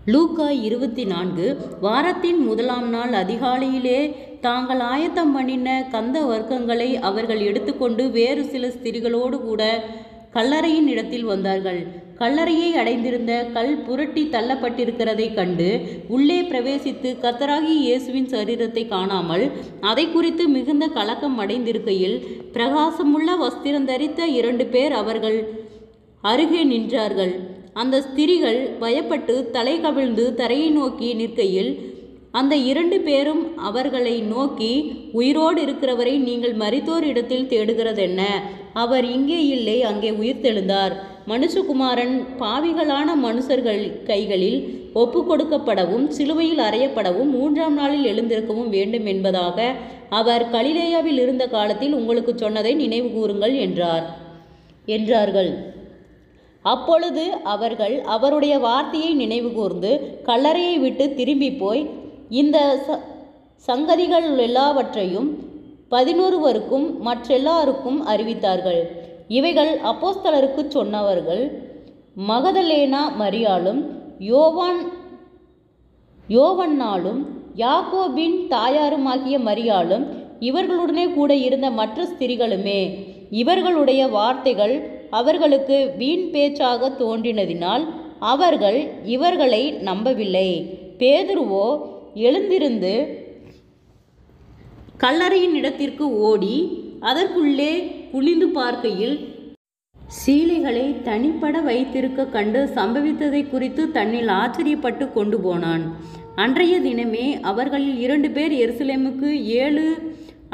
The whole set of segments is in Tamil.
லூக்கா 24. வாரத்தின் முதலாம் நாள் அதிகாலையிலே தாங்கள் ஆயத்தம் பண்ணின கந்த வர்க்கங்களை அவர்கள் எடுத்துக்கொண்டு வேறு சில ஸ்திரிகளோடு கூட கல்லறையின் இடத்தில் வந்தார்கள். கல்லறையை அடைந்திருந்த கல் புரட்டி தள்ளப்பட்டிருக்கிறதை கண்டு உள்ளே பிரவேசித்து கர்த்தராகிய இயேசுவின் சரீரத்தை காணாமல் அதை குறித்து மிகுந்த கலக்கம் அடைந்திருக்கையில் பிரகாசமுள்ள வஸ்திரம் தரித்த 2 பேர் அவர்கள் அருகே நின்றார்கள். அந்த ஸ்திரிகள் பயப்பட்டு தலை கவிழ்ந்து தரையை நோக்கி நிற்கையில் அந்த 2 பேரும் அவர்களை நோக்கி, உயிரோடு இருக்கிறவரை நீங்கள் மரித்தோர் இடத்தில் தேடுகிறதென்ன? அவர் இங்கே இல்லை, அங்கே உயிர்த்தெழுந்தார். மனுஷகுமாரன் பாவிகளான மனுஷர்கள் கைகளில் ஒப்பு கொடுக்கப்படவும் சிலுவையில் அறையப்படவும் 3ஆம் நாளில் எழுந்திருக்கவும் வேண்டும் என்பதாக அவர் கலிலேயாவில் இருந்த காலத்தில் உங்களுக்கு சொன்னதை நினைவு கூறுங்கள் என்றார்கள். அப்பொழுது அவர்கள் அவருடைய வார்த்தையை நினைவு கூர்ந்து கல்லறையை விட்டு திரும்பி போய் இந்த சங்கதிகள் எல்லாவற்றையும் 11 மற்றெல்லாருக்கும் அறிவித்தார்கள். இவைகள் அப்போஸ்தலருக்கு சொன்னவர்கள் மகதலேனா மரியாளும் யோவன்னாலும் யாக்கோபின் தாயாருமாகிய மரியாளும் இவர்களுடனே கூட இருந்த மற்ற ஸ்திரிகளுமே. இவர்களுடைய வார்த்தைகள் அவர்களுக்கு வீண் பேச்சாக தோன்றினதினால் அவர்கள் இவர்களை நம்பவில்லை. பேதுருவோ எழுந்திருந்து கல்லறையின் இடத்திற்கு ஓடி அதற்குள்ளே குனிந்து பார்க்கையில் சீலைகளை தனிப்பட வைத்திருக்க கண்டு சம்பவித்ததை குறித்து தன்னில் ஆச்சரியப்பட்டு கொண்டு போனான். அன்றைய தினமே அவர்களில் 2 பேர் எருசலேமுக்கு 7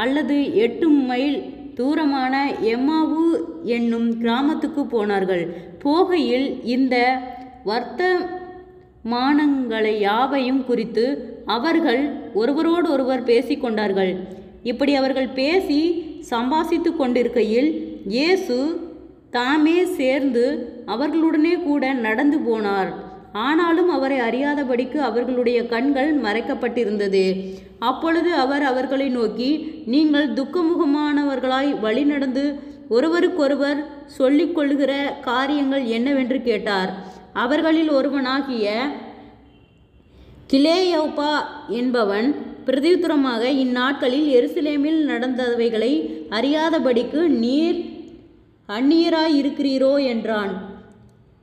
அல்லது 8 மைல் தூரமான எம்மாவு என்னும் கிராமத்துக்கு போனார்கள். போகையில் இந்த வர்த்தமானங்களை யாவையும் குறித்து அவர்கள் ஒருவரோடொருவர் பேசிக்கொண்டார்கள். இப்படி அவர்கள் பேசி சம்பாசித்து கொண்டிருக்கையில் இயேசு தாமே சேர்ந்து அவர்களுடனே கூட நடந்து போனார். ஆனாலும் அவரை அறியாதபடிக்கு அவர்களுடைய கண்கள் மறைக்கப்பட்டிருந்தது. அப்பொழுது அவர் அவர்களை நோக்கி, நீங்கள் துக்கமுகமானவர்களாய் வழி நடந்து ஒருவருக்கொருவர் சொல்லிக்கொள்ளுகிற காரியங்கள் என்னவென்று கேட்டார். அவர்களில் ஒருவனாகிய கிலேயோப்பா என்பவன் பிரதியுத்தரமாக, இந்நாட்களில் எருசலேமில் நடந்தவைகளை அறியாதபடிக்கு நீர் அந்நியராயிருக்கிறீரோ என்றான்.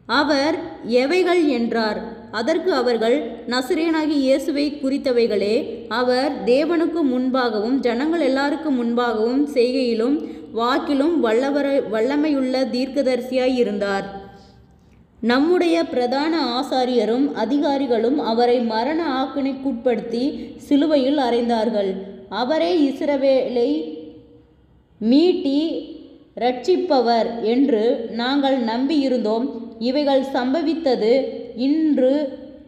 அவர் எவைகள் என்றார். அதற்கு அவர்கள், நசரேயனாகிய இயேசுவை குறித்தவைகளே. அவர் தேவனுக்கு முன்பாகவும் ஜனங்கள் எல்லாருக்கும் முன்பாகவும் செய்கையிலும் வாக்கிலும் வல்லமையுள்ள தீர்க்கதரிசியாய் இருந்தார். நம்முடைய பிரதான ஆசாரியரும் அதிகாரிகளும் அவரை மரண ஆக்கினைக்குட்படுத்தி சிலுவையில் அறைந்தார்கள். அவரே இஸ்ரவேலை மீட்டி இரட்சிப்பவர் என்று நாங்கள் நம்பியிருந்தோம். இவைகள் சம்பவித்தது இன்று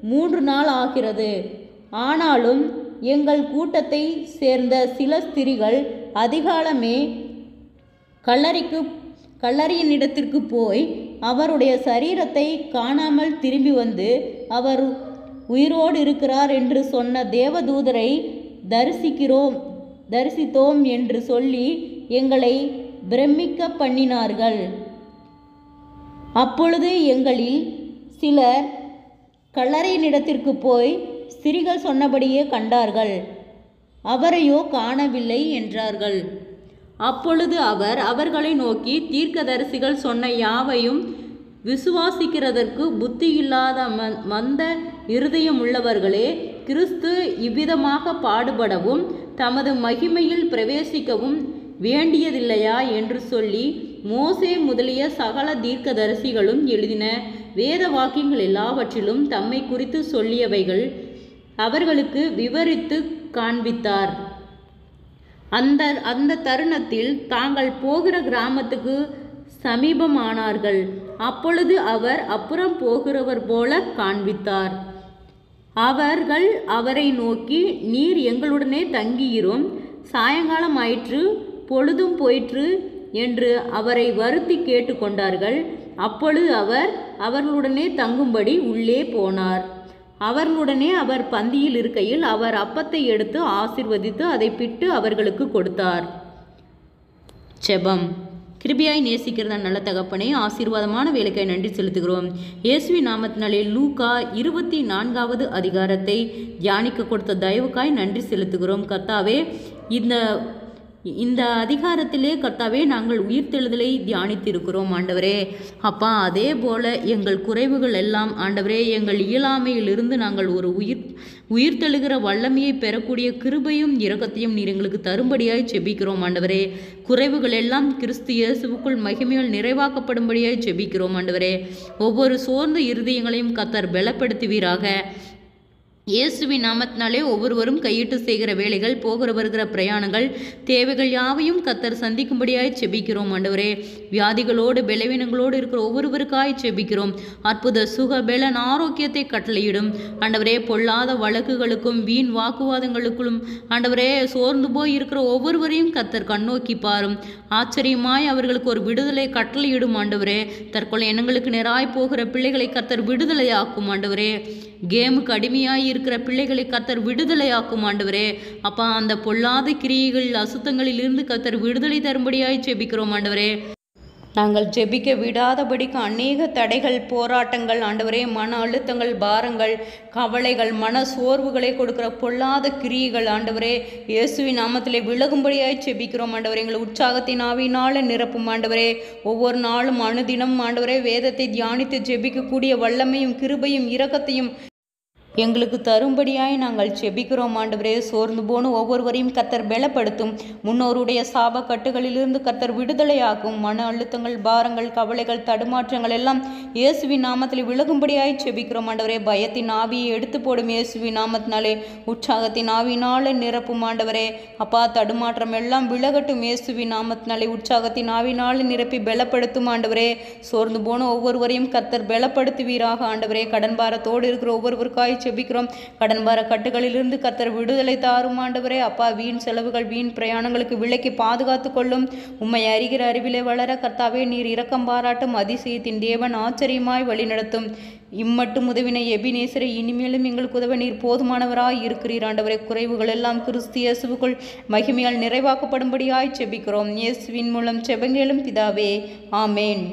3 நாள் ஆகிறது. ஆனாலும் எங்கள் கூட்டத்தை சேர்ந்த சில ஸ்திரிகள் அதிகாலமே கல்லறையின் இடத்திற்கு போய் அவருடைய சரீரத்தை காணாமல் திரும்பி வந்து, அவர் உயிரோடு இருக்கிறார் என்று சொன்ன தேவதூதரை தரிசித்தோம் என்று சொல்லி எங்களை பிரமிக்க பண்ணினார்கள். அப்பொழுது எங்களில் சிலர் கல்லறையின் இடத்திற்கு போய் ஸ்திரிகள் சொன்னபடியே கண்டார்கள், அவரையோ காணவில்லை என்றார்கள். அப்பொழுது அவர் அவர்களை நோக்கி, தீர்க்கதரிசிகள் சொன்ன யாவையும் விசுவாசிக்கிறதற்கு புத்தியில்லாத மந்த இருதயமுள்ளவர்களே, கிறிஸ்து இவ்விதமாக பாடுபடவும் தமது மகிமையில் பிரவேசிக்கவும் வேண்டியதில்லையா என்று சொல்லி மோசே முதலிய சகல தீர்க்கதரிசிகளும் எழுதின வேத வாக்கியங்கள் எல்லாவற்றிலும் தம்மை குறித்து சொல்லியவைகள் அவர்களுக்கு விவரித்து காண்பித்தார். அந்த தருணத்தில் தாங்கள் போகிற கிராமத்துக்கு சமீபமானார்கள். அப்பொழுது அவர் அப்புறம் போகிறவர் போல காண்பித்தார். அவர்கள் அவரை நோக்கி, நீர் எங்களுடனே தங்கியிரும், சாயங்காலம் ஆயிற்று, பொழுதும் போயிற்று என்று அவரை வருத்தி கேட்டுக்கொண்டார்கள். அப்பொழுது அவர் அவர்களுடனே தங்கும்படி உள்ளே போனார். அவர்களுடனே அவர் பந்தியில் இருக்கையில் அவர் அப்பத்தை எடுத்து ஆசீர்வதித்து அதை பிட்டு அவர்களுக்கு கொடுத்தார். ஜெபம். கிருபையாய் நேசிக்கிறத நல்ல தகப்பனே, ஆசீர்வாதமான வேலைக்காய் நன்றி செலுத்துகிறோம். இயேசுவின் நாமத்தினாலே லூக்கா 24வது அதிகாரத்தை தியானிக்க கொடுத்த தயவுக்காய் நன்றி செலுத்துகிறோம். கர்த்தாவே, இந்த அதிகாரத்திலே கர்த்தாவே நாங்கள் உயிர்த்தெழுதலை தியானித்திருக்கிறோம் ஆண்டவரே. அப்பா, அதே போல எங்கள் குறைவுகள் எல்லாம் ஆண்டவரே, எங்கள் இயலாமையிலிருந்து நாங்கள் ஒரு உயிர்த்தெழுகிற வல்லமையை பெறக்கூடிய கிருபையும் இரக்கத்தையும் நீர் எங்களுக்கு தரும்படியாய் செபிக்கிறோம் ஆண்டவரே. குறைவுகள் எல்லாம் கிறிஸ்து இயேசுவுக்குள் மகிமையால் நிறைவாக்கப்படும்படியாய் செபிக்கிறோம் ஆண்டவரே. ஒவ்வொரு சோர்ந்த இருதயங்களையும் கர்த்தர் பலப்படுத்துவீராக. இயேசுவின் நாமத்தினாலே ஒவ்வொருவரும் கையிட்டு செய்கிற வேலைகள், போகிற வருகிற பிரயாணங்கள், தேவைகள் யாவையும் கர்த்தர் சந்திக்கும்படியாய் செபிக்கிறோம் ஆண்டவரே. வியாதிகளோடு பலவீனங்களோடு இருக்கிற ஒவ்வொருவருக்காய் செபிக்கிறோம். அற்புத சுக பலன் ஆரோக்கியத்தை கட்டளையிடும் ஆண்டவரே. பொல்லாத வழக்குகளுக்கும் வீண் வாக்குவாதங்களுக்கும் ஆண்டவரே சோர்ந்து போய் இருக்கிற ஒவ்வொருவரையும் கர்த்தர் கண்ணோக்கி பாரும். ஆச்சரியமாய் அவர்களுக்கு ஒரு விடுதலை கட்டளையிடும் ஆண்டவரே. தற்கொலை எண்ணங்களுக்கு நேராய் போகிற பிள்ளைகளை கர்த்தர் விடுதலையாக்கும் ஆண்டவரே. கேமுக்கு அடிமையாய் இருக்கிற பிள்ளைகளை கர்த்தர் விடுதலையாக்கும் ஆண்டவரே. அப்பா, அந்த பொல்லாத கிரியைகள் அசுத்தங்களில் இருந்து கர்த்தர் விடுதலை தரும்படியாய் செபிக்கிறோம் ஆண்டவரே. நாங்கள் ஜெபிக்க விடாதபடிக்கு அநேக தடைகள், போராட்டங்கள் ஆண்டவரே, மன அழுத்தங்கள், பாரங்கள், கவலைகள், மன சோர்வுகளை கொடுக்கிற பொல்லாத கிரியைகள் ஆண்டவரே இயேசுவின் நாமத்திலே விலகும்படியாய் செபிக்கிறோம் ஆண்டவரே. எங்களை உற்சாகத்தின் ஆவியினால நிரப்பும் ஆண்டவரே. ஒவ்வொரு நாளும் அனுதினம் ஆண்டவரே வேதத்தை தியானித்து ஜெபிக்கக்கூடிய வல்லமையும் கிருபையும் இரக்கத்தையும் எங்களுக்கு தரும்படியாய் நாங்கள் செபிக்கிறோம் ஆண்டவரே. சோர்ந்து போன ஒவ்வொருவரையும் கர்த்தர் பலப்படுத்தும். முன்னோருடைய சாப கட்டுகளிலிருந்து கர்த்தர் விடுதலையாகும். மன அழுத்தங்கள், பாரங்கள், கவலைகள், தடுமாற்றங்கள் எல்லாம் இயேசுவின் நாமத்தில் விலகும்படியாய் செபிக்கிறோம் ஆண்டவரே. பயத்தின் ஆவியை எடுத்து போடும் இயேசுவின் நாமத்தினாலே. உற்சாகத்தின் ஆவியினால நிரப்பும் ஆண்டவரே. அப்பா, தடுமாற்றம் எல்லாம் விலகட்டும் இயேசுவின் நாமத்தினாலே. உற்சாகத்தின் ஆவியினால நிரப்பி பலப்படுத்தும் ஆண்டவரே. சோர்ந்து போன ஒவ்வொருவரையும் கர்த்தர் பலப்படுத்துவீராக ஆண்டவரே. கடன் பாரத்தோடு இருக்கிற ஒவ்வொருவருக்காய் செபிக்கிறோம். கடன் பார கட்டுகளிலிருந்து கர்த்தர் விடுதலை தாரும் ஆண்டவரே. அப்பா, வீண் செலவுகள், வீண் பிரயாணங்களுக்கு விலக்கி பாதுகாத்து கொள்ளும். உம்மை அறிகிற அறிவிலே வளர கர்த்தாவே நீர் இரக்கம் பாராட்டும். அதிசயத்தின் தேவன் ஆச்சரியமாய் வழிநடத்தும். இம்மட்டும் உதவினை எபினேசரை இனிமேலும் எங்களுக்கு உதவ நீர் போதுமானவராய் இருக்கிறீர் ஆண்டவரே. குறைவுகள் எல்லாம் கிறிஸ்து இயேசுவுக்குள் மகிமையால் நிறைவாக்கப்படும்படியாய் செபிக்கிறோம். இயேசுவின் மூலம் செபங்களும் பிதாவே, ஆமேன்.